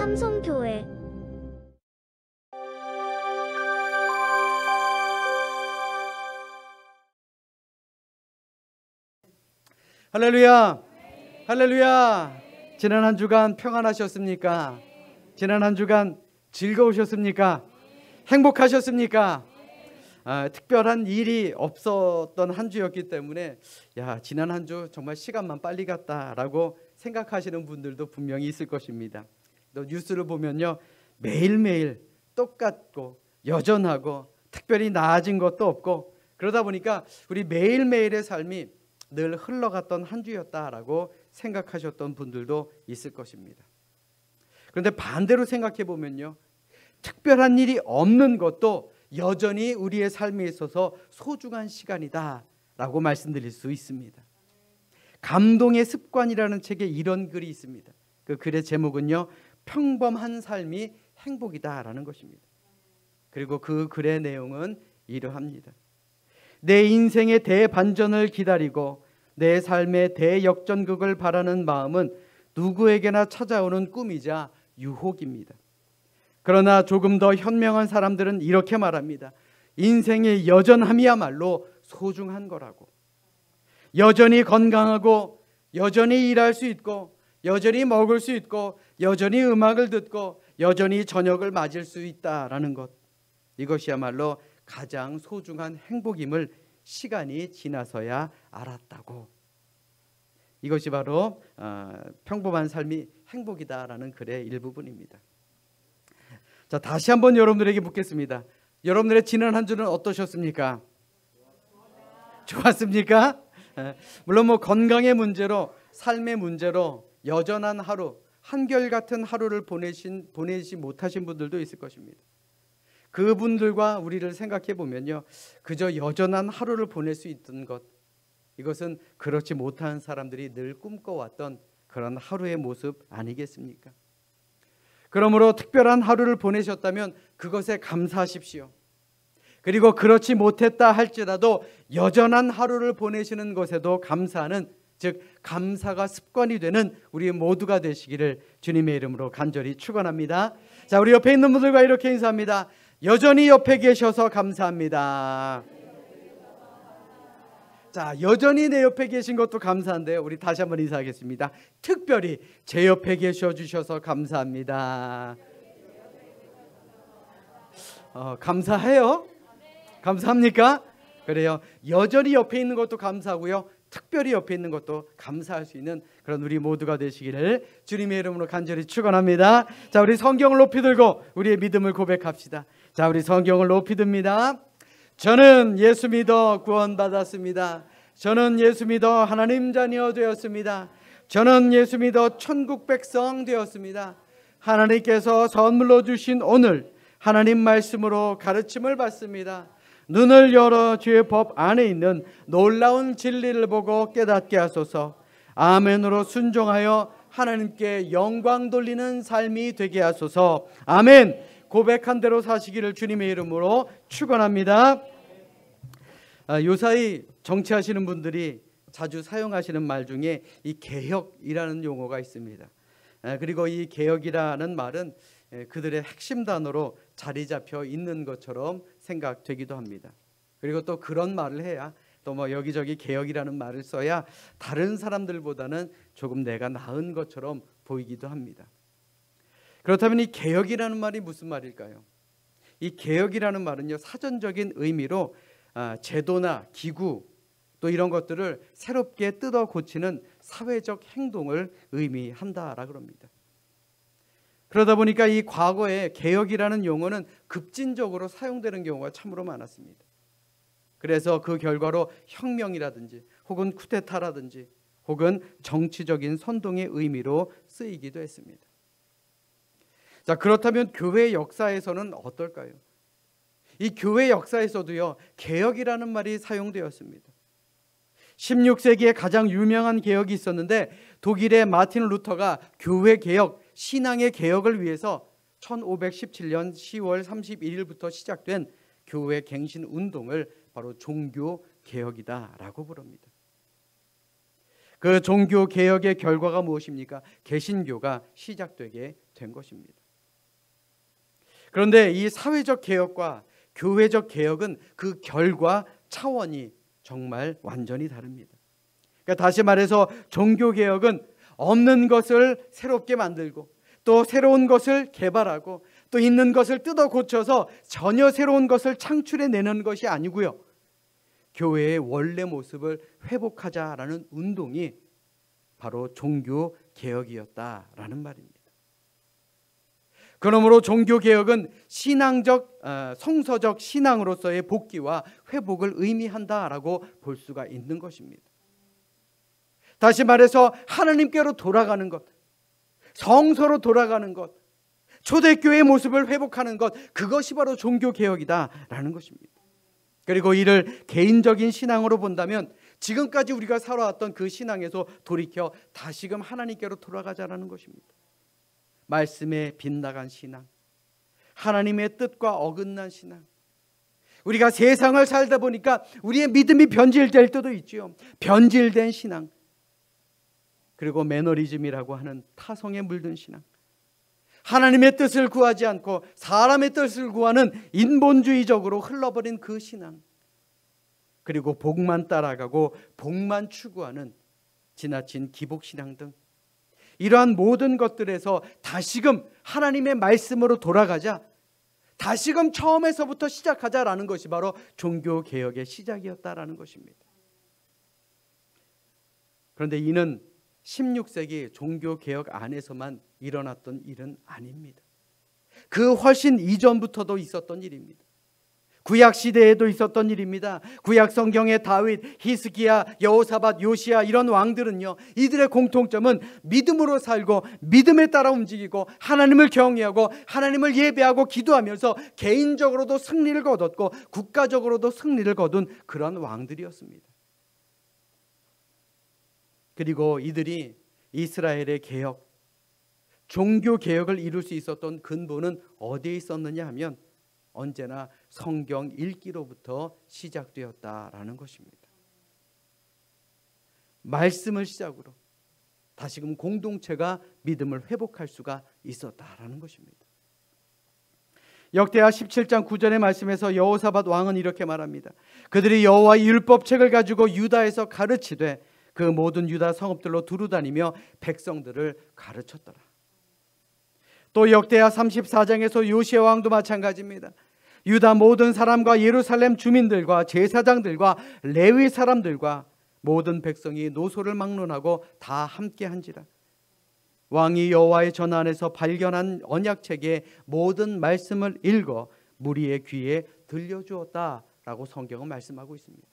삼성교회 할렐루야, 할렐루야. 지난 한 주간 평안하셨습니까? 지난 한 주간 즐거우셨습니까? 행복하셨습니까? 특별한 일이 없었던 한 주였기 때문에 지난 한 주 정말 시간만 빨리 갔다라고 생각하시는 분들도 분명히 있을 것입니다. 또 뉴스를 보면요, 매일매일 똑같고 여전하고 특별히 나아진 것도 없고, 그러다 보니까 우리 매일매일의 삶이 늘 흘러갔던 한 주였다라고 생각하셨던 분들도 있을 것입니다. 그런데 반대로 생각해 보면요, 특별한 일이 없는 것도 여전히 우리의 삶에 있어서 소중한 시간이다라고 말씀드릴 수 있습니다. 감동의 습관이라는 책에 이런 글이 있습니다. 그 글의 제목은요, 평범한 삶이 행복이다라는 것입니다. 그리고 그 글의 내용은 이러합니다. 내 인생의 대반전을 기다리고 내 삶의 대역전극을 바라는 마음은 누구에게나 찾아오는 꿈이자 유혹입니다. 그러나 조금 더 현명한 사람들은 이렇게 말합니다. 인생의 여전함이야말로 소중한 거라고. 여전히 건강하고 여전히 일할 수 있고 여전히 먹을 수 있고 여전히 음악을 듣고 여전히 저녁을 맞을 수 있다라는 것, 이것이야말로 가장 소중한 행복임을 시간이 지나서야 알았다고. 이것이 바로 평범한 삶이 행복이다라는 글의 일부분입니다. 자, 다시 한번 여러분들에게 묻겠습니다. 여러분들의 지난 한 주는 어떠셨습니까? 좋았습니까? 물론 건강의 문제로, 삶의 문제로 여전한 하루, 한결같은 하루를 보내지 못하신 분들도 있을 것입니다. 그분들과 우리를 생각해 보면요, 그저 여전한 하루를 보낼 수 있던 것, 이것은 그렇지 못한 사람들이 늘 꿈꿔왔던 그런 하루의 모습 아니겠습니까? 그러므로 특별한 하루를 보내셨다면 그것에 감사하십시오. 그리고 그렇지 못했다 할지라도 여전한 하루를 보내시는 것에도 감사하는, 즉 감사가 습관이 되는 우리 모두가 되시기를 주님의 이름으로 간절히 축원합니다. 자, 우리 옆에 있는 분들과 이렇게 인사합니다. 여전히 옆에 계셔서 감사합니다. 자, 여전히 내 옆에 계신 것도 감사한데요, 우리 다시 한번 인사하겠습니다. 특별히 제 옆에 계셔 주셔서 감사합니다. 감사해요? 감사합니까? 그래요. 여전히 옆에 있는 것도 감사하고요, 특별히 옆에 있는 것도 감사할 수 있는 그런 우리 모두가 되시기를 주님의 이름으로 간절히 축원합니다. 자, 우리 성경을 높이 들고 우리의 믿음을 고백합시다. 자, 우리 성경을 높이 듭니다. 저는 예수 믿어 구원받았습니다. 저는 예수 믿어 하나님 자녀 되었습니다. 저는 예수 믿어 천국 백성 되었습니다. 하나님께서 선물로 주신 오늘 하나님 말씀으로 가르침을 받습니다. 눈을 열어 주의 법 안에 있는 놀라운 진리를 보고 깨닫게 하소서. 아멘으로 순종하여 하나님께 영광 돌리는 삶이 되게 하소서. 아멘. 고백한 대로 사시기를 주님의 이름으로 축원합니다. 요사이 정치하시는 분들이 자주 사용하시는 말 중에 이 개혁이라는 용어가 있습니다. 그리고 이 개혁이라는 말은 그들의 핵심 단어로 자리 잡혀 있는 것처럼 생각되기도 합니다. 그리고 또 그런 말을 해야, 또 여기저기 개혁이라는 말을 써야 다른 사람들보다는 조금 내가 나은 것처럼 보이기도 합니다. 그렇다면 이 개혁이라는 말이 무슨 말일까요? 이 개혁이라는 말은요, 사전적인 의미로 제도나 기구 또 이런 것들을 새롭게 뜯어 고치는 사회적 행동을 의미한다라고 합니다. 그러다 보니까 이 과거에 개혁이라는 용어는 급진적으로 사용되는 경우가 참으로 많았습니다. 그래서 그 결과로 혁명이라든지 혹은 쿠데타라든지 혹은 정치적인 선동의 의미로 쓰이기도 했습니다. 자, 그렇다면 교회 역사에서는 어떨까요? 이 교회 역사에서도요, 개혁이라는 말이 사용되었습니다. 16세기에 가장 유명한 개혁이 있었는데, 독일의 마틴 루터가 교회 개혁, 신앙의 개혁을 위해서 1517년 10월 31일부터 시작된 교회 갱신 운동을 바로 종교 개혁이다라고 부릅니다. 그 종교 개혁의 결과가 무엇입니까? 개신교가 시작되게 된 것입니다. 그런데 이 사회적 개혁과 교회적 개혁은 그 결과 차원이 정말 완전히 다릅니다. 그러니까 다시 말해서 종교 개혁은 없는 것을 새롭게 만들고 또 새로운 것을 개발하고 또 있는 것을 뜯어 고쳐서 전혀 새로운 것을 창출해내는 것이 아니고요, 교회의 원래 모습을 회복하자라는 운동이 바로 종교 개혁이었다라는 말입니다. 그러므로 종교 개혁은 신앙적, 성서적 신앙으로서의 복귀와 회복을 의미한다라고 볼 수가 있는 것입니다. 다시 말해서 하나님께로 돌아가는 것, 성서로 돌아가는 것, 초대교회의 모습을 회복하는 것, 그것이 바로 종교 개혁이다라는 것입니다. 그리고 이를 개인적인 신앙으로 본다면 지금까지 우리가 살아왔던 그 신앙에서 돌이켜 다시금 하나님께로 돌아가자라는 것입니다. 말씀에 빗나간 신앙, 하나님의 뜻과 어긋난 신앙. 우리가 세상을 살다 보니까 우리의 믿음이 변질될 때도 있죠. 변질된 신앙, 그리고 매너리즘이라고 하는 타성에 물든 신앙, 하나님의 뜻을 구하지 않고 사람의 뜻을 구하는 인본주의적으로 흘러버린 그 신앙, 그리고 복만 따라가고 복만 추구하는 지나친 기복신앙 등, 이러한 모든 것들에서 다시금 하나님의 말씀으로 돌아가자, 다시금 처음에서부터 시작하자라는 것이 바로 종교개혁의 시작이었다라는 것입니다. 그런데 이는 16세기 종교개혁 안에서만 일어났던 일은 아닙니다. 그 훨씬 이전부터도 있었던 일입니다. 구약 시대에도 있었던 일입니다. 구약 성경의 다윗, 히스기야, 여호사밧, 요시야, 이런 왕들은요, 이들의 공통점은 믿음으로 살고 믿음에 따라 움직이고 하나님을 경외하고 하나님을 예배하고 기도하면서 개인적으로도 승리를 거뒀고 국가적으로도 승리를 거둔 그런 왕들이었습니다. 그리고 이들이 이스라엘의 개혁, 종교 개혁을 이룰 수 있었던 근본은 어디에 있었느냐 하면 언제나 성경 읽기로부터 시작되었다라는 것입니다. 말씀을 시작으로 다시금 공동체가 믿음을 회복할 수가 있었다라는 것입니다. 역대하 17장 9절의 말씀에서 여호사밧 왕은 이렇게 말합니다. 그들이 여호와의 율법책을 가지고 유다에서 가르치되 그 모든 유다 성읍들로 두루다니며 백성들을 가르쳤더라. 또 역대하 34장에서 요시야 왕도 마찬가지입니다. 유다 모든 사람과 예루살렘 주민들과 제사장들과 레위 사람들과 모든 백성이 노소를 막론하고 다 함께 한지라. 왕이 여호와의 전 안에서 발견한 언약책의 모든 말씀을 읽어 무리의 귀에 들려주었다라고 성경은 말씀하고 있습니다.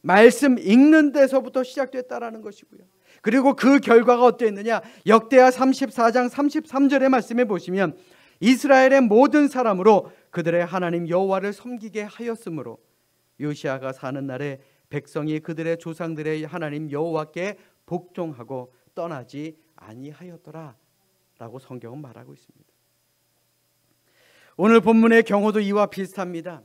말씀 읽는 데서부터 시작됐다라는 것이고요. 그리고 그 결과가 어땠느냐? 역대하 34장 33절의 말씀에 보시면 이스라엘의 모든 사람으로 그들의 하나님 여호와를 섬기게 하였으므로 요시아가 사는 날에 백성이 그들의 조상들의 하나님 여호와께 복종하고 떠나지 아니하였더라 라고 성경은 말하고 있습니다. 오늘 본문의 경우도 이와 비슷합니다.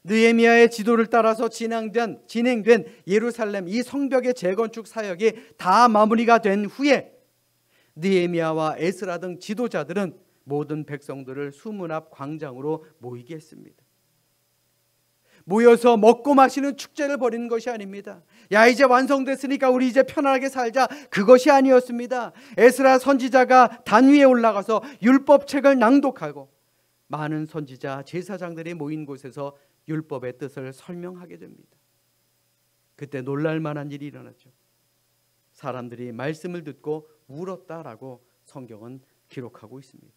느헤미야의 지도를 따라서 진행된 예루살렘 이 성벽의 재건축 사역이 다 마무리가 된 후에 느헤미야와 에스라 등 지도자들은 모든 백성들을 수문 앞 광장으로 모이게 했습니다. 모여서 먹고 마시는 축제를 벌이는 것이 아닙니다. 야, 이제 완성됐으니까 우리 이제 편안하게 살자, 그것이 아니었습니다. 에스라 선지자가 단 위에 올라가서 율법책을 낭독하고 많은 선지자, 제사장들이 모인 곳에서 율법의 뜻을 설명하게 됩니다. 그때 놀랄 만한 일이 일어났죠. 사람들이 말씀을 듣고 울었다라고 성경은 기록하고 있습니다.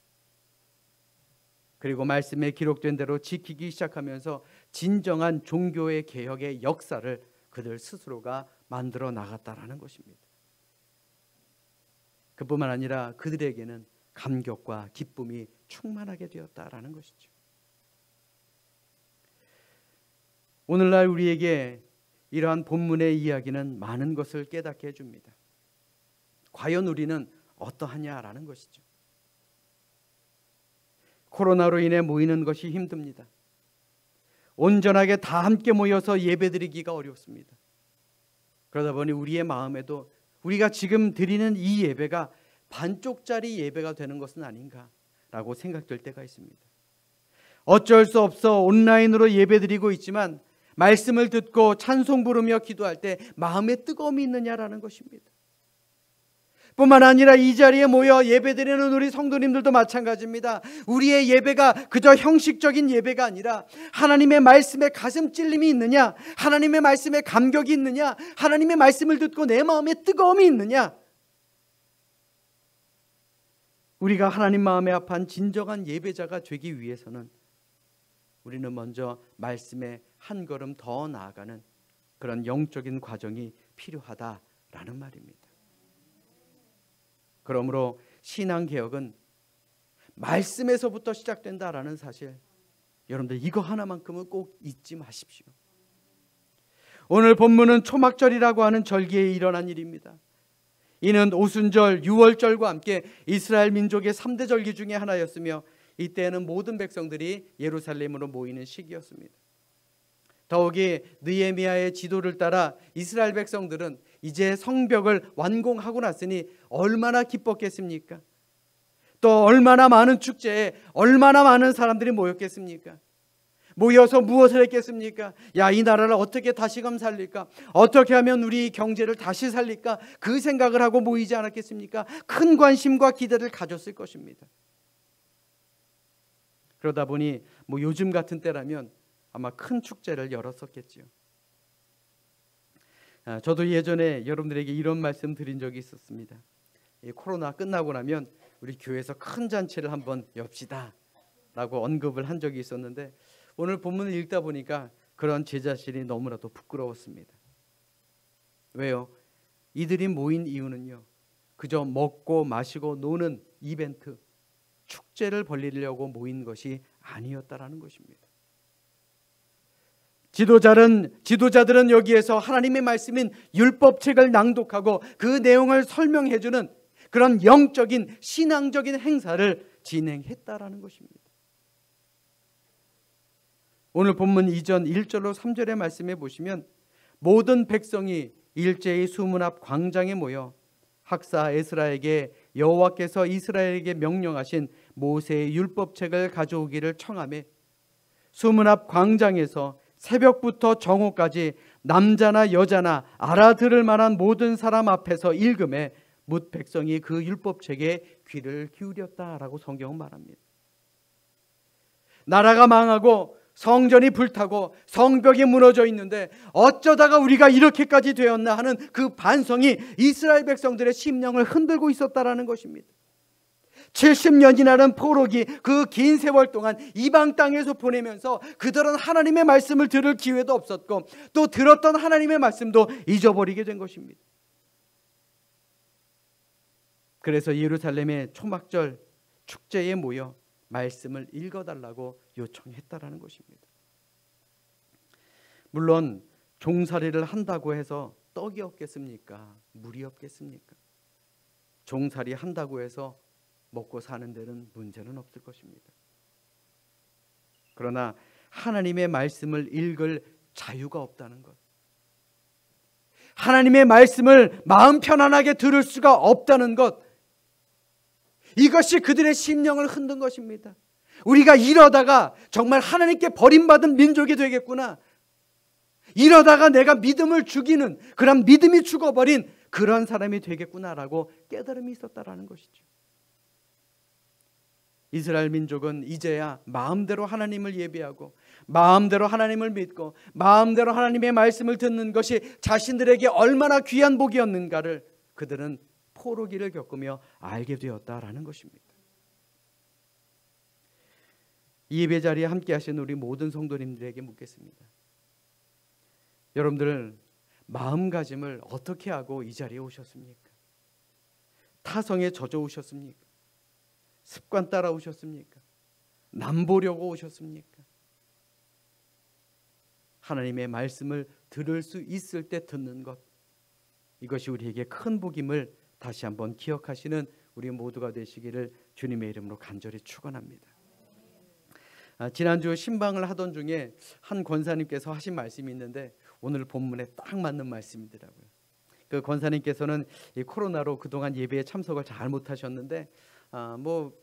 그리고 말씀에 기록된 대로 지키기 시작하면서 진정한 종교의 개혁의 역사를 그들 스스로가 만들어 나갔다라는 것입니다. 그뿐만 아니라 그들에게는 감격과 기쁨이 충만하게 되었다라는 것이죠. 오늘날 우리에게 이러한 본문의 이야기는 많은 것을 깨닫게 해줍니다. 과연 우리는 어떠하냐라는 것이죠. 코로나로 인해 모이는 것이 힘듭니다. 온전하게 다 함께 모여서 예배드리기가 어렵습니다. 그러다 보니 우리의 마음에도 우리가 지금 드리는 이 예배가 반쪽짜리 예배가 되는 것은 아닌가라고 생각될 때가 있습니다. 어쩔 수 없어 온라인으로 예배드리고 있지만 말씀을 듣고 찬송 부르며 기도할 때 마음에 뜨거움이 있느냐라는 것입니다. 뿐만 아니라 이 자리에 모여 예배드리는 우리 성도님들도 마찬가지입니다. 우리의 예배가 그저 형식적인 예배가 아니라 하나님의 말씀에 가슴 찔림이 있느냐, 하나님의 말씀에 감격이 있느냐, 하나님의 말씀을 듣고 내 마음에 뜨거움이 있느냐. 우리가 하나님 마음에 합한 진정한 예배자가 되기 위해서는 우리는 먼저 말씀에 한 걸음 더 나아가는 그런 영적인 과정이 필요하다라는 말입니다. 그러므로 신앙개혁은 말씀에서부터 시작된다라는 사실, 여러분들 이거 하나만큼은 꼭 잊지 마십시오. 오늘 본문은 초막절이라고 하는 절기에 일어난 일입니다. 이는 오순절, 유월절과 함께 이스라엘 민족의 3대 절기 중에 하나였으며 이때에는 모든 백성들이 예루살렘으로 모이는 시기였습니다. 더욱이 느헤미야의 지도를 따라 이스라엘 백성들은 이제 성벽을 완공하고 났으니 얼마나 기뻤겠습니까? 또 얼마나 많은 축제에 얼마나 많은 사람들이 모였겠습니까? 모여서 무엇을 했겠습니까? 야, 이 나라를 어떻게 다시금 살릴까? 어떻게 하면 우리 경제를 다시 살릴까? 그 생각을 하고 모이지 않았겠습니까? 큰 관심과 기대를 가졌을 것입니다. 그러다 보니 요즘 같은 때라면 아마 큰 축제를 열었었겠지요. 저도 예전에 여러분들에게 이런 말씀 드린 적이 있었습니다. 코로나 끝나고 나면 우리 교회에서 큰 잔치를 한번 엽시다 라고 언급을 한 적이 있었는데, 오늘 본문을 읽다 보니까 그런 제 자신이 너무나도 부끄러웠습니다. 왜요? 이들이 모인 이유는요, 그저 먹고 마시고 노는 이벤트, 축제를 벌이려고 모인 것이 아니었다라는 것입니다. 지도자들은 여기에서 하나님의 말씀인 율법책을 낭독하고 그 내용을 설명해주는 그런 영적인 신앙적인 행사를 진행했다라는 것입니다. 오늘 본문 이전 1절로 3절의 말씀에 보시면 모든 백성이 일제히 수문 앞 광장에 모여 학사 에스라에게 여호와께서 이스라엘에게 명령하신 모세의 율법책을 가져오기를 청하며 수문 앞 광장에서 새벽부터 정오까지 남자나 여자나 알아들을 만한 모든 사람 앞에서 읽음에 뭇 백성이 그 율법책에 귀를 기울였다라고 성경은 말합니다. 나라가 망하고 성전이 불타고 성벽이 무너져 있는데 어쩌다가 우리가 이렇게까지 되었나 하는 그 반성이 이스라엘 백성들의 심령을 흔들고 있었다라는 것입니다. 70년이라는 포로기, 그 긴 세월 동안 이방 땅에서 보내면서 그들은 하나님의 말씀을 들을 기회도 없었고 또 들었던 하나님의 말씀도 잊어버리게 된 것입니다. 그래서 예루살렘의 초막절 축제에 모여 말씀을 읽어달라고 요청했다라는 것입니다. 물론 종살이를 한다고 해서 떡이 없겠습니까? 물이 없겠습니까? 종살이 한다고 해서 먹고 사는 데는 문제는 없을 것입니다. 그러나 하나님의 말씀을 읽을 자유가 없다는 것, 하나님의 말씀을 마음 편안하게 들을 수가 없다는 것, 이것이 그들의 심령을 흔든 것입니다. 우리가 이러다가 정말 하나님께 버림받은 민족이 되겠구나, 이러다가 내가 믿음을 죽이는 그런 믿음이 죽어버린 그런 사람이 되겠구나라고 깨달음이 있었다라는 것이죠. 이스라엘 민족은 이제야 마음대로 하나님을 예배하고 마음대로 하나님을 믿고 마음대로 하나님의 말씀을 듣는 것이 자신들에게 얼마나 귀한 복이었는가를 그들은 포로기를 겪으며 알게 되었다라는 것입니다. 이 예배 자리에 함께 하신 우리 모든 성도님들에게 묻겠습니다. 여러분들 마음가짐을 어떻게 하고 이 자리에 오셨습니까? 타성에 젖어 오셨습니까? 습관 따라 오셨습니까? 남 보려고 오셨습니까? 하나님의 말씀을 들을 수 있을 때 듣는 것, 이것이 우리에게 큰 복임을 다시 한번 기억하시는 우리 모두가 되시기를 주님의 이름으로 간절히 축원합니다. 지난주 신방을 하던 중에 한 권사님께서 하신 말씀이 있는데 오늘 본문에 딱 맞는 말씀이더라고요. 그 권사님께서는 이 코로나로 그동안 예배에 참석을 잘 못하셨는데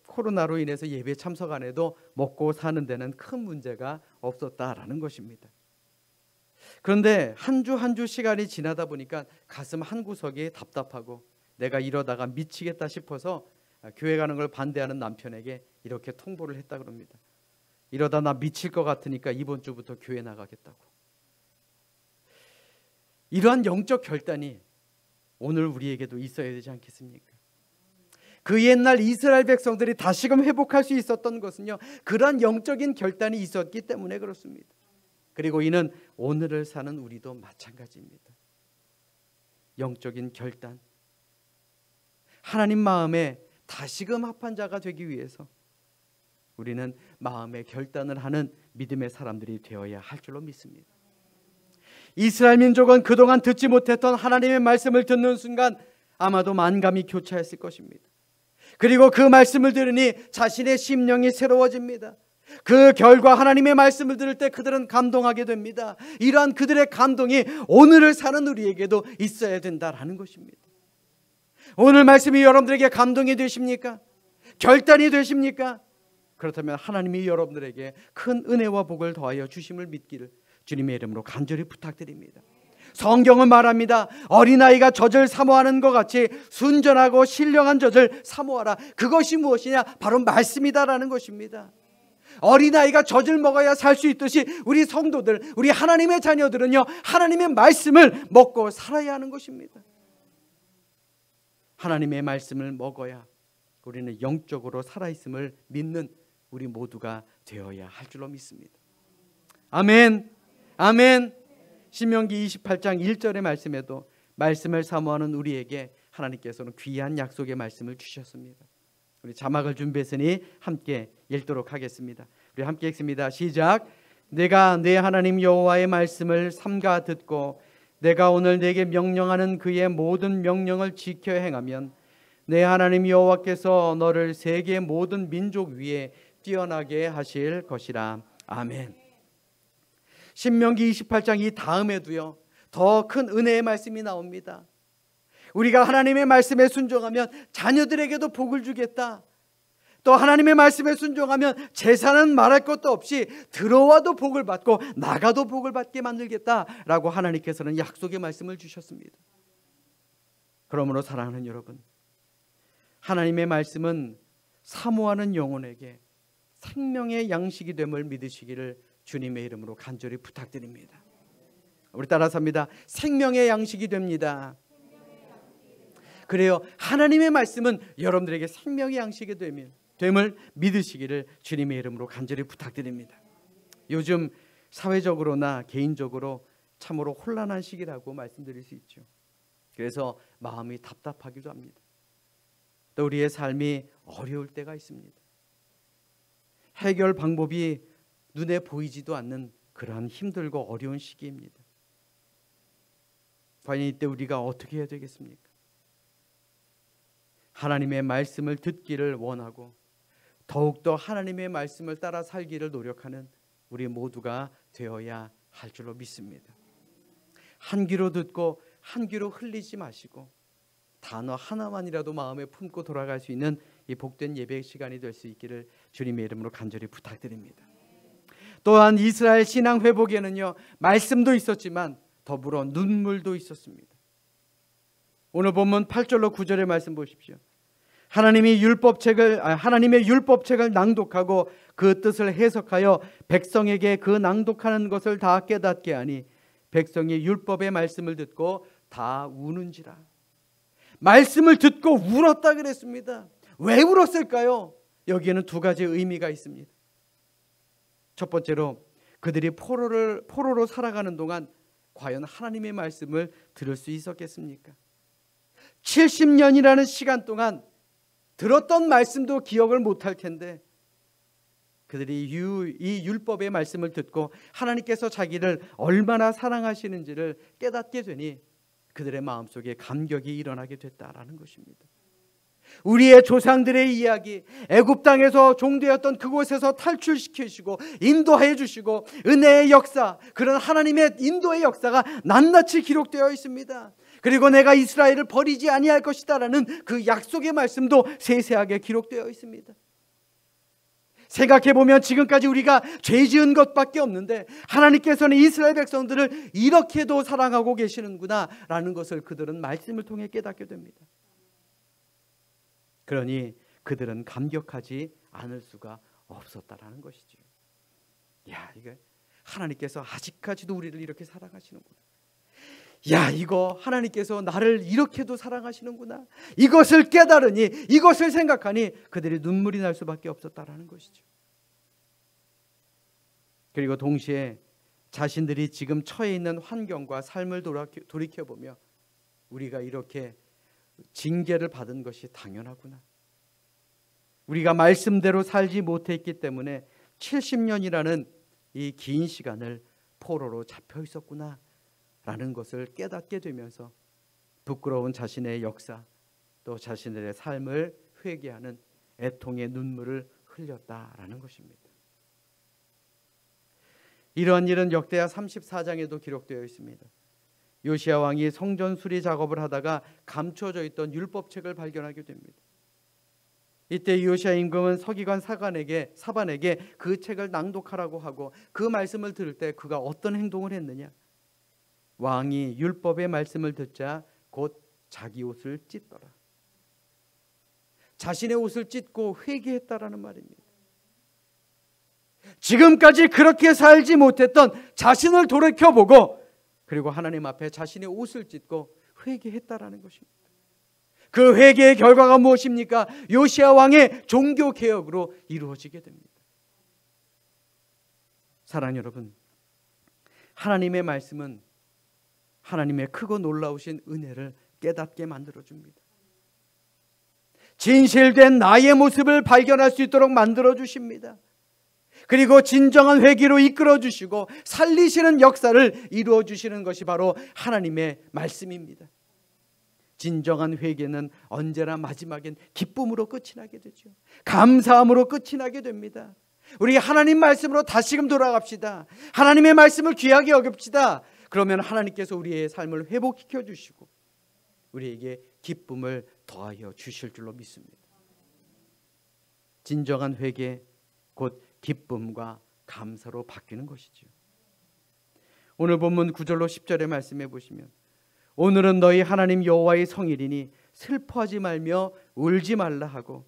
코로나로 인해서 예배에 참석 안 해도 먹고 사는 데는 큰 문제가 없었다라는 것입니다. 그런데 한 주 한 주 시간이 지나다 보니까 가슴 한 구석이 답답하고 내가 이러다가 미치겠다 싶어서 교회 가는 걸 반대하는 남편에게 이렇게 통보를 했다 그럽니다. 이러다 나 미칠 것 같으니까 이번 주부터 교회 나가겠다고. 이러한 영적 결단이 오늘 우리에게도 있어야 되지 않겠습니까? 그 옛날 이스라엘 백성들이 다시금 회복할 수 있었던 것은요, 그러한 영적인 결단이 있었기 때문에 그렇습니다. 그리고 이는 오늘을 사는 우리도 마찬가지입니다. 영적인 결단, 하나님 마음에 다시금 합한 자가 되기 위해서 우리는 마음의 결단을 하는 믿음의 사람들이 되어야 할 줄로 믿습니다. 이스라엘 민족은 그동안 듣지 못했던 하나님의 말씀을 듣는 순간 아마도 만감이 교차했을 것입니다. 그리고 그 말씀을 들으니 자신의 심령이 새로워집니다. 그 결과 하나님의 말씀을 들을 때 그들은 감동하게 됩니다. 이러한 그들의 감동이 오늘을 사는 우리에게도 있어야 된다라는 것입니다. 오늘 말씀이 여러분들에게 감동이 되십니까? 결단이 되십니까? 그렇다면 하나님이 여러분들에게 큰 은혜와 복을 더하여 주심을 믿기를 주님의 이름으로 간절히 부탁드립니다. 성경은 말합니다. 어린아이가 젖을 사모하는 것 같이 순전하고 신령한 젖을 사모하라. 그것이 무엇이냐? 바로 말씀이다라는 것입니다. 어린아이가 젖을 먹어야 살 수 있듯이 우리 성도들, 우리 하나님의 자녀들은요, 하나님의 말씀을 먹고 살아야 하는 것입니다. 하나님의 말씀을 먹어야 우리는 영적으로 살아있음을 믿는 우리 모두가 되어야 할 줄로 믿습니다. 아멘, 아멘. 신명기 28장 1절의 말씀에도 말씀을 사모하는 우리에게 하나님께서는 귀한 약속의 말씀을 주셨습니다. 우리 자막을 준비했으니 함께 읽도록 하겠습니다. 우리 함께 읽습니다. 시작. 내가 내 하나님 여호와의 말씀을 삼가 듣고 내가 오늘 내게 명령하는 그의 모든 명령을 지켜 행하면 내 하나님 여호와께서 너를 세계 모든 민족 위에 뛰어나게 하실 것이라. 아멘. 신명기 28장 이 다음에도요, 더 큰 은혜의 말씀이 나옵니다. 우리가 하나님의 말씀에 순종하면 자녀들에게도 복을 주겠다. 또 하나님의 말씀에 순종하면 재산은 말할 것도 없이 들어와도 복을 받고 나가도 복을 받게 만들겠다라고 하나님께서는 약속의 말씀을 주셨습니다. 그러므로 사랑하는 여러분, 하나님의 말씀은 사모하는 영혼에게 생명의 양식이 됨을 믿으시기를 주님의 이름으로 간절히 부탁드립니다. 우리 따라서 합니다. 생명의 양식이 됩니다. 그래요. 하나님의 말씀은 여러분들에게 생명의 양식이 됨을 믿으시기를 주님의 이름으로 간절히 부탁드립니다. 요즘 사회적으로나 개인적으로 참으로 혼란한 시기라고 말씀드릴 수 있죠. 그래서 마음이 답답하기도 합니다. 또 우리의 삶이 어려울 때가 있습니다. 해결 방법이 눈에 보이지도 않는 그러한 힘들고 어려운 시기입니다. 과연 이때 우리가 어떻게 해야 되겠습니까? 하나님의 말씀을 듣기를 원하고 더욱더 하나님의 말씀을 따라 살기를 노력하는 우리 모두가 되어야 할 줄로 믿습니다. 한 귀로 듣고 한 귀로 흘리지 마시고 단어 하나만이라도 마음에 품고 돌아갈 수 있는 이 복된 예배 시간이 될 수 있기를 주님의 이름으로 간절히 부탁드립니다. 또한 이스라엘 신앙 회복에는요, 말씀도 있었지만 더불어 눈물도 있었습니다. 오늘 본문 8절로 9절의 말씀 보십시오. 하나님의 율법책을 낭독하고 그 뜻을 해석하여 백성에게 그 낭독하는 것을 다 깨닫게 하니 백성이 율법의 말씀을 듣고 다 우는지라. 말씀을 듣고 울었다 그랬습니다. 왜 울었을까요? 여기에는 두 가지 의미가 있습니다. 첫 번째로 그들이 포로로 살아가는 동안 과연 하나님의 말씀을 들을 수 있었겠습니까? 70년이라는 시간 동안 들었던 말씀도 기억을 못할 텐데 그들이 이 율법의 말씀을 듣고 하나님께서 자기를 얼마나 사랑하시는지를 깨닫게 되니 그들의 마음속에 감격이 일어나게 됐다라는 것입니다. 우리의 조상들의 이야기, 애굽 땅에서 종되었던 그곳에서 탈출시키시고 인도해 주시고 은혜의 역사, 그런 하나님의 인도의 역사가 낱낱이 기록되어 있습니다. 그리고 내가 이스라엘을 버리지 아니할 것이다 라는 그 약속의 말씀도 세세하게 기록되어 있습니다. 생각해보면 지금까지 우리가 죄 지은 것밖에 없는데 하나님께서는 이스라엘 백성들을 이렇게도 사랑하고 계시는구나 라는 것을 그들은 말씀을 통해 깨닫게 됩니다. 그러니 그들은 감격하지 않을 수가 없었다라는 것이죠. 야, 이게 하나님께서 아직까지도 우리를 이렇게 사랑하시는구나. 야, 이거 하나님께서 나를 이렇게도 사랑하시는구나. 이것을 깨달으니, 이것을 생각하니 그들이 눈물이 날 수밖에 없었다라는 것이죠. 그리고 동시에 자신들이 지금 처해 있는 환경과 삶을 돌이켜보며 우리가 이렇게 징계를 받은 것이 당연하구나. 우리가 말씀대로 살지 못했기 때문에 70년이라는 이 긴 시간을 포로로 잡혀 있었구나 라는 것을 깨닫게 되면서 부끄러운 자신의 역사, 또 자신들의 삶을 회개하는 애통의 눈물을 흘렸다라는 것입니다. 이러한 일은 역대하 34장에도 기록되어 있습니다. 요시야 왕이 성전 수리 작업을 하다가 감춰져 있던 율법책을 발견하게 됩니다. 이때 요시야 임금은 서기관 사반에게 그 책을 낭독하라고 하고 그 말씀을 들을 때 그가 어떤 행동을 했느냐? 왕이 율법의 말씀을 듣자 곧 자기 옷을 찢더라. 자신의 옷을 찢고 회개했다라는 말입니다. 지금까지 그렇게 살지 못했던 자신을 돌이켜보고 그리고 하나님 앞에 자신의 옷을 찢고 회개했다라는 것입니다. 그 회개의 결과가 무엇입니까? 요시야 왕의 종교 개혁으로 이루어지게 됩니다. 사랑하는 여러분, 하나님의 말씀은 하나님의 크고 놀라우신 은혜를 깨닫게 만들어줍니다. 진실된 나의 모습을 발견할 수 있도록 만들어주십니다. 그리고 진정한 회개로 이끌어주시고 살리시는 역사를 이루어주시는 것이 바로 하나님의 말씀입니다. 진정한 회개는 언제나 마지막엔 기쁨으로 끝이 나게 되죠. 감사함으로 끝이 나게 됩니다. 우리 하나님 말씀으로 다시금 돌아갑시다. 하나님의 말씀을 귀하게 여깁시다. 그러면 하나님께서 우리의 삶을 회복시켜 주시고 우리에게 기쁨을 더하여 주실 줄로 믿습니다. 진정한 회개 곧 기쁨과 감사로 바뀌는 것이죠. 오늘 본문 9절로 10절의 말씀해 보시면 오늘은 너희 하나님 여호와의 성일이니 슬퍼하지 말며 울지 말라 하고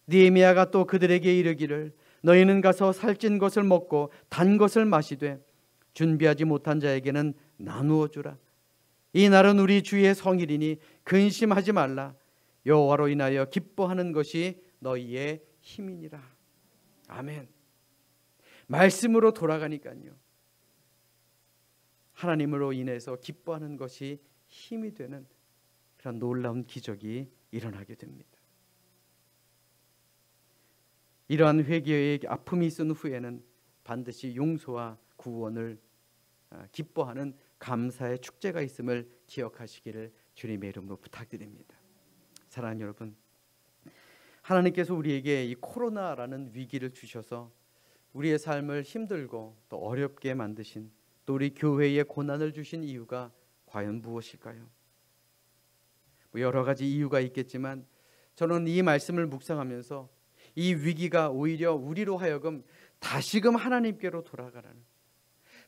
느헤미야가 또 그들에게 이르기를 너희는 가서 살찐 것을 먹고 단 것을 마시되 준비하지 못한 자에게는 나누어 주라. 이 날은 우리 주의 성일이니 근심하지 말라. 여호와로 인하여 기뻐하는 것이 너희의 힘이니라. 아멘. 말씀으로 돌아가니까요, 하나님으로 인해서 기뻐하는 것이 힘이 되는 그런 놀라운 기적이 일어나게 됩니다. 이러한 회개의 아픔이 있은 후에는 반드시 용서와 구원을 기뻐하는 감사의 축제가 있음을 기억하시기를 주님의 이름으로 부탁드립니다. 사랑하는 여러분, 하나님께서 우리에게 이 코로나라는 위기를 주셔서 우리의 삶을 힘들고 또 어렵게 만드신, 또 우리 교회에 고난을 주신 이유가 과연 무엇일까요? 여러 가지 이유가 있겠지만 저는 이 말씀을 묵상하면서 이 위기가 오히려 우리로 하여금 다시금 하나님께로 돌아가라는,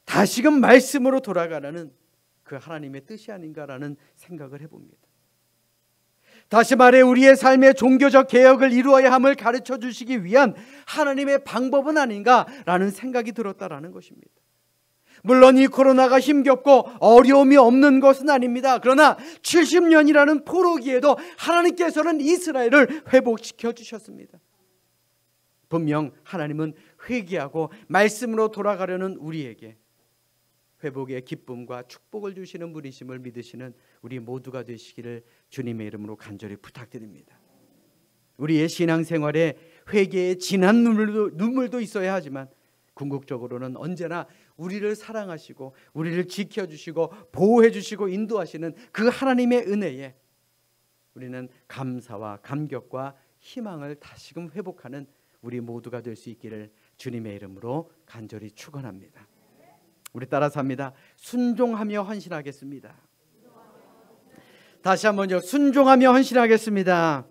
다시금 말씀으로 돌아가라는 그 하나님의 뜻이 아닌가라는 생각을 해봅니다. 다시 말해 우리의 삶의 종교적 개혁을 이루어야 함을 가르쳐 주시기 위한 하나님의 방법은 아닌가라는 생각이 들었다라는 것입니다. 물론 이 코로나가 힘겹고 어려움이 없는 것은 아닙니다. 그러나 70년이라는 포로기에도 하나님께서는 이스라엘을 회복시켜 주셨습니다. 분명 하나님은 회개하고 말씀으로 돌아가려는 우리에게 회복의 기쁨과 축복을 주시는 분이심을 믿으시는 우리 모두가 되시기를 주님의 이름으로 간절히 부탁드립니다. 우리의 신앙생활에 회개의 진한 눈물도 있어야 하지만 궁극적으로는 언제나 우리를 사랑하시고 우리를 지켜주시고 보호해주시고 인도하시는 그 하나님의 은혜에 우리는 감사와 감격과 희망을 다시금 회복하는 우리 모두가 될 수 있기를 주님의 이름으로 간절히 축원합니다. 우리 따라서 합니다. 순종하며 헌신하겠습니다. 다시 한번요. 순종하며 헌신하겠습니다.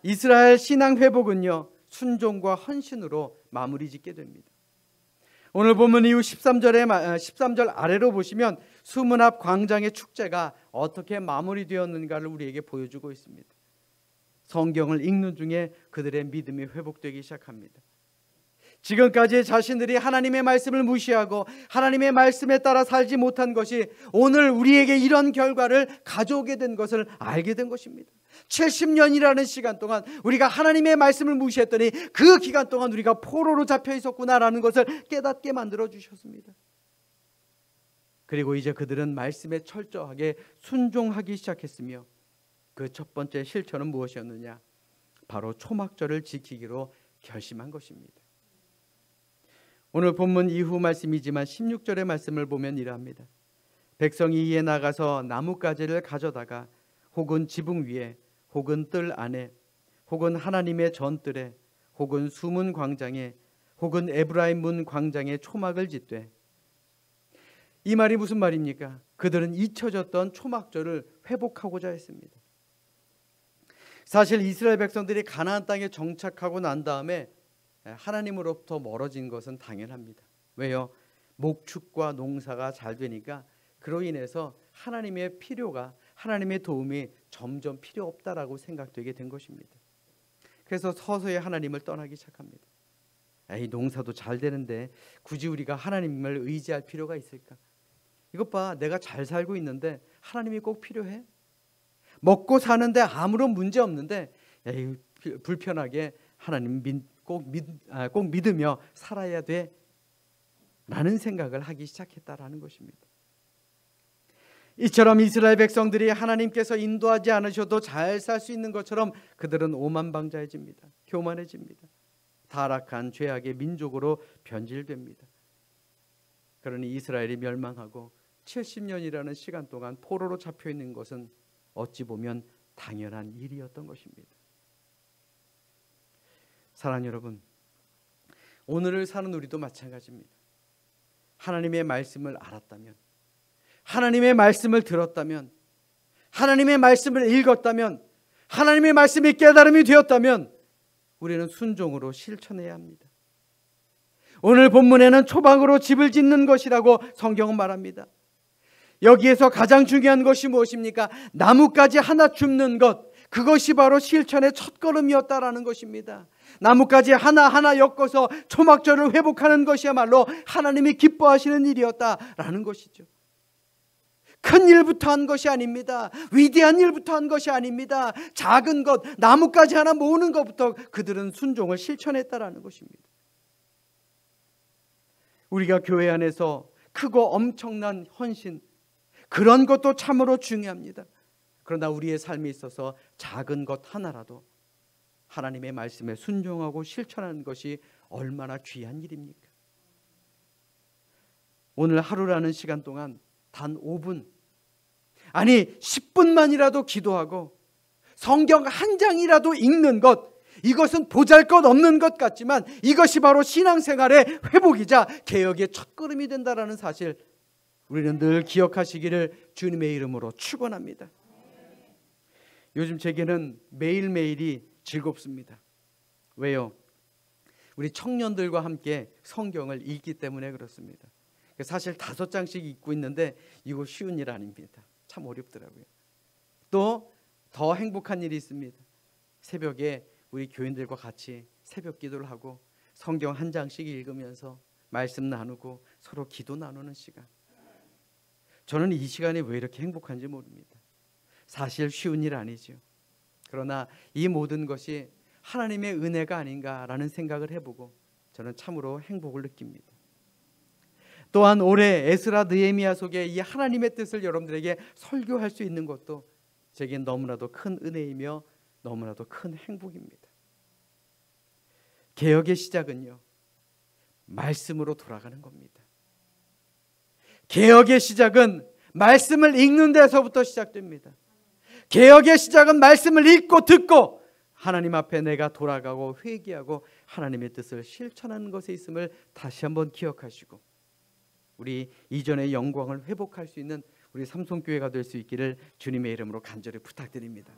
이스라엘 신앙 회복은요, 순종과 헌신으로 마무리 짓게 됩니다. 오늘 본문 이후 13절 아래로 보시면 수문 앞 광장의 축제가 어떻게 마무리되었는가를 우리에게 보여주고 있습니다. 성경을 읽는 중에 그들의 믿음이 회복되기 시작합니다. 지금까지 자신들이 하나님의 말씀을 무시하고 하나님의 말씀에 따라 살지 못한 것이 오늘 우리에게 이런 결과를 가져오게 된 것을 알게 된 것입니다. 70년이라는 시간 동안 우리가 하나님의 말씀을 무시했더니 그 기간 동안 우리가 포로로 잡혀 있었구나라는 것을 깨닫게 만들어 주셨습니다. 그리고 이제 그들은 말씀에 철저하게 순종하기 시작했으며 그 첫 번째 실천은 무엇이었느냐? 바로 초막절을 지키기로 결심한 것입니다. 오늘 본문 이후 말씀이지만 16절의 말씀을 보면 이러합니다. 백성이 이에 나가서 나뭇가지를 가져다가 혹은 지붕 위에 혹은 뜰 안에 혹은 하나님의 전뜰에 혹은 수문 광장에 혹은 에브라임 문 광장에 초막을 짓되, 이 말이 무슨 말입니까? 그들은 잊혀졌던 초막절을 회복하고자 했습니다. 사실 이스라엘 백성들이 가나안 땅에 정착하고 난 다음에 하나님으로부터 멀어진 것은 당연합니다. 왜요? 목축과 농사가 잘 되니까 그로 인해서 하나님의 필요가, 하나님의 도움이 점점 필요 없다라고 생각되게 된 것입니다. 그래서 서서히 하나님을 떠나기 시작합니다. 에이, 농사도 잘 되는데 굳이 우리가 하나님을 의지할 필요가 있을까? 이것 봐, 내가 잘 살고 있는데 하나님이 꼭 필요해? 먹고 사는데 아무런 문제 없는데 에이, 불편하게 하나님 꼭 믿으며 살아야 돼 라는 생각을 하기 시작했다라는 것입니다. 이처럼 이스라엘 백성들이 하나님께서 인도하지 않으셔도 잘 살 수 있는 것처럼 그들은 오만방자해집니다. 교만해집니다. 타락한 죄악의 민족으로 변질됩니다. 그러니 이스라엘이 멸망하고 70년이라는 시간 동안 포로로 잡혀 있는 것은 어찌 보면 당연한 일이었던 것입니다. 사랑하는 여러분, 오늘을 사는 우리도 마찬가지입니다. 하나님의 말씀을 알았다면, 하나님의 말씀을 들었다면, 하나님의 말씀을 읽었다면, 하나님의 말씀이 깨달음이 되었다면 우리는 순종으로 실천해야 합니다. 오늘 본문에는 초막으로 집을 짓는 것이라고 성경은 말합니다. 여기에서 가장 중요한 것이 무엇입니까? 나뭇가지 하나 줍는 것, 그것이 바로 실천의 첫걸음이었다라는 것입니다. 나뭇가지 하나하나 엮어서 초막절을 회복하는 것이야말로 하나님이 기뻐하시는 일이었다라는 것이죠. 큰 일부터 한 것이 아닙니다. 위대한 일부터 한 것이 아닙니다. 작은 것, 나뭇가지 하나 모으는 것부터 그들은 순종을 실천했다라는 것입니다. 우리가 교회 안에서 크고 엄청난 헌신, 그런 것도 참으로 중요합니다. 그러나 우리의 삶에 있어서 작은 것 하나라도 하나님의 말씀에 순종하고 실천하는 것이 얼마나 귀한 일입니까? 오늘 하루라는 시간 동안 단 5분, 아니 10분만이라도 기도하고 성경 한 장이라도 읽는 것, 이것은 보잘것없는 것 같지만 이것이 바로 신앙생활의 회복이자 개혁의 첫걸음이 된다는 사실, 우리는 늘 기억하시기를 주님의 이름으로 축원합니다. 요즘 제게는 매일매일이 즐겁습니다. 왜요? 우리 청년들과 함께 성경을 읽기 때문에 그렇습니다. 사실 5장씩 읽고 있는데 이거 쉬운 일 아닙니다. 참 어렵더라고요. 또 더 행복한 일이 있습니다. 새벽에 우리 교인들과 같이 새벽 기도를 하고 성경 한 장씩 읽으면서 말씀 나누고 서로 기도 나누는 시간. 저는 이 시간이 왜 이렇게 행복한지 모릅니다. 사실 쉬운 일 아니죠. 그러나 이 모든 것이 하나님의 은혜가 아닌가라는 생각을 해보고 저는 참으로 행복을 느낍니다. 또한 올해 에스라 느헤미야 속에 이 하나님의 뜻을 여러분들에게 설교할 수 있는 것도 제겐 너무나도 큰 은혜이며 너무나도 큰 행복입니다. 개혁의 시작은요, 말씀으로 돌아가는 겁니다. 개혁의 시작은 말씀을 읽는 데서부터 시작됩니다. 개혁의 시작은 말씀을 읽고 듣고 하나님 앞에 내가 돌아가고 회개하고 하나님의 뜻을 실천하는 것에 있음을 다시 한번 기억하시고 우리 이전의 영광을 회복할 수 있는 우리 삼성교회가 될 수 있기를 주님의 이름으로 간절히 부탁드립니다.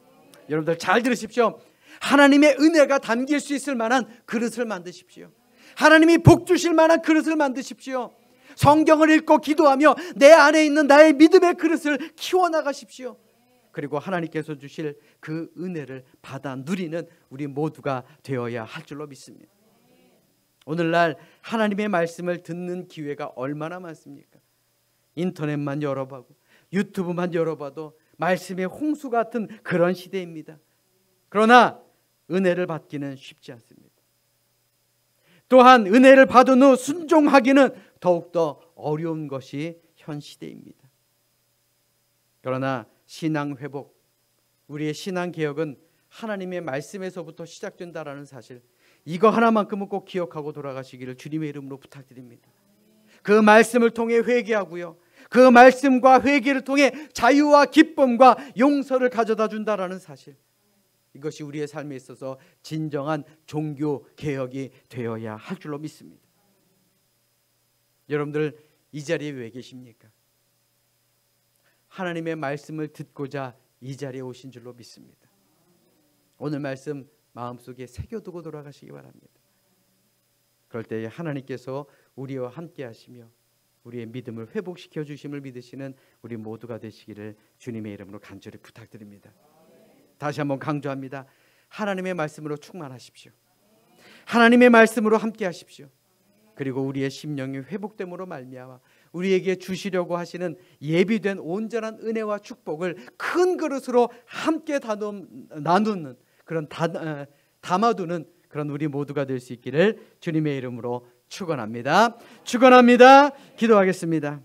여러분들 잘 들으십시오. 하나님의 은혜가 담길 수 있을 만한 그릇을 만드십시오. 하나님이 복 주실 만한 그릇을 만드십시오. 성경을 읽고 기도하며 내 안에 있는 나의 믿음의 그릇을 키워나가십시오. 그리고 하나님께서 주실 그 은혜를 받아 누리는 우리 모두가 되어야 할 줄로 믿습니다. 오늘날 하나님의 말씀을 듣는 기회가 얼마나 많습니까? 인터넷만 열어봐도, 유튜브만 열어봐도 말씀의 홍수 같은 그런 시대입니다. 그러나 은혜를 받기는 쉽지 않습니다. 또한 은혜를 받은 후 순종하기는 더욱더 어려운 것이 현 시대입니다. 그러나 신앙 회복, 우리의 신앙 개혁은 하나님의 말씀에서부터 시작된다라는 사실, 이거 하나만큼은 꼭 기억하고 돌아가시기를 주님의 이름으로 부탁드립니다. 그 말씀을 통해 회개하고요, 그 말씀과 회개를 통해 자유와 기쁨과 용서를 가져다 준다라는 사실, 이것이 우리의 삶에 있어서 진정한 종교 개혁이 되어야 할 줄로 믿습니다. 여러분들 이 자리에 왜 계십니까? 하나님의 말씀을 듣고자 이 자리에 오신 줄로 믿습니다. 오늘 말씀 마음속에 새겨두고 돌아가시기 바랍니다. 그럴 때 하나님께서 우리와 함께 하시며 우리의 믿음을 회복시켜 주심을 믿으시는 우리 모두가 되시기를 주님의 이름으로 간절히 부탁드립니다. 다시 한번 강조합니다. 하나님의 말씀으로 충만하십시오. 하나님의 말씀으로 함께 하십시오. 그리고 우리의 심령이 회복됨으로 말미암아 우리에게 주시려고 하시는 예비된 온전한 은혜와 축복을 큰 그릇으로 함께 나누는 그런 담아두는 그런 우리 모두가 될 수 있기를 주님의 이름으로 축원합니다. 축원합니다. 기도하겠습니다.